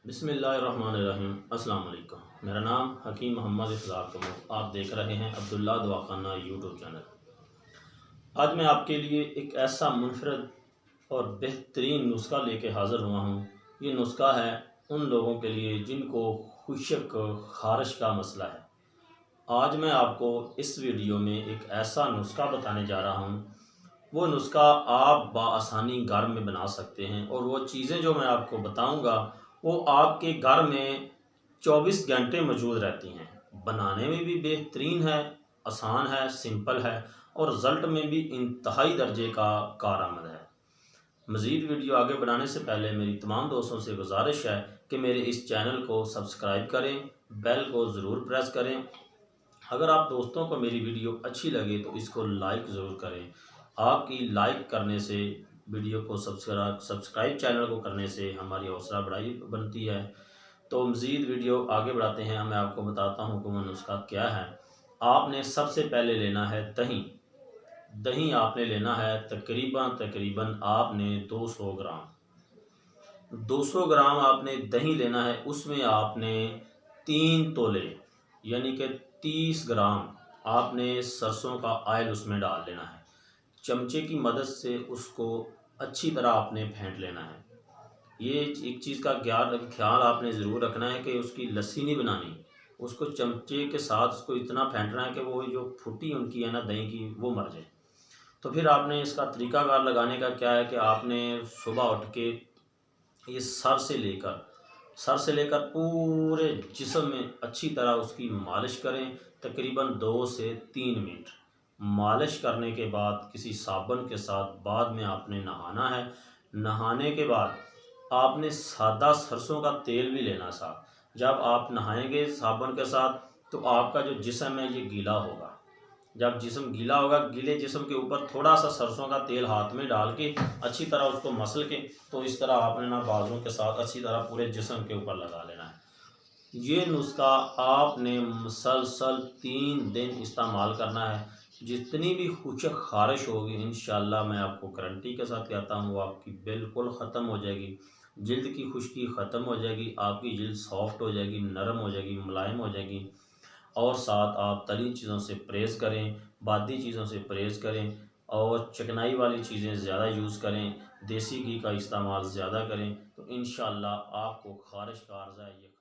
बिस्मिल्लाहिर्रहमानिर्रहीम। अस्सलाम वालेकुम। मेरा नाम हकीम मोहम्मद इफ़्ज़ार। आप देख रहे हैं अब्दुल्ला दवाखाना यूट्यूब चैनल। आज मैं आपके लिए एक ऐसा मुनफरद और बेहतरीन नुस्खा लेके हाज़िर हुआ हूँ। ये नुस्खा है उन लोगों के लिए जिनको खुशक खारिश का मसला है। आज मैं आपको इस वीडियो में एक ऐसा नुस्खा बताने जा रहा हूँ। वो नुस्खा आप बआसानी घर में बना सकते हैं और वो चीज़ें जो मैं आपको बताऊँगा वो आपके घर में 24 घंटे मौजूद रहती हैं। बनाने में भी बेहतरीन है, आसान है, सिंपल है और रिज़ल्ट में भी इंतहाई दर्जे का कारआमद है। मज़ीद वीडियो आगे बढ़ाने से पहले मेरी तमाम दोस्तों से गुजारिश है कि मेरे इस चैनल को सब्सक्राइब करें, बेल को ज़रूर प्रेस करें। अगर आप दोस्तों को मेरी वीडियो अच्छी लगे तो इसको लाइक ज़रूर करें। आपकी लाइक करने से वीडियो को सब्सक्राइब चैनल को करने से हमारी हौसला बढ़ाई बनती है। तो मज़ीद वीडियो आगे बढ़ाते हैं। मैं आपको बताता हूँ कि वो नुस्खा क्या है। आपने सबसे पहले लेना है दही। दही आपने लेना है तकरीबन आपने 200 ग्राम आपने दही लेना है। उसमें आपने 3 तोले यानी कि 30 ग्राम आपने सरसों का ऑयल उसमें डाल लेना है। चमचे की मदद से उसको अच्छी तरह आपने फेंट लेना है। ये एक चीज़ का ख्याल आपने ज़रूर रखना है कि उसकी लस्सी नहीं बनानी। उसको चमचे के साथ उसको इतना फेंटना है कि वो जो फुटी उनकी है ना दही की वो मर जाए। तो फिर आपने इसका तरीकाकार लगाने का क्या है कि आपने सुबह उठ के ये सर से लेकर पूरे जिस्म में अच्छी तरह उसकी मालिश करें। तकरीबन 2 से 3 मिनट मालिश करने के बाद किसी साबुन के साथ बाद में आपने नहाना है। नहाने के बाद आपने सादा सरसों का तेल भी लेना साथ। जब आप नहाएंगे साबुन के साथ तो आपका जो जिस्म है ये गीला होगा। जब जिस्म गीला होगा, गीले जिस्म के ऊपर थोड़ा सा सरसों का तेल हाथ में डाल के अच्छी तरह उसको मसल के तो इस तरह आपने ना बाजुओं के साथ अच्छी तरह पूरे जिस्म के ऊपर लगा लेना है। ये नुस्खा आपने मुसलसल 3 दिन इस्तेमाल करना है। जितनी भी खुशक खारिश होगी इंशाल्लाह मैं आपको गारंटी के साथ कहता हूँ वो आपकी बिल्कुल ख़त्म हो जाएगी। जिल्द की खुश्की ख़त्म हो जाएगी, आपकी जिल्द सॉफ्ट हो जाएगी, नरम हो जाएगी, मुलायम हो जाएगी। और साथ आप तली चीज़ों से परहेज़ करें, बादी चीज़ों से परहेज़ करें और चिकनाई वाली चीज़ें ज़्यादा यूज़ करें, देसी घी का इस्तेमाल ज़्यादा करें तो इंशाल्लाह आपको खारिश का अर्ज़ा है ये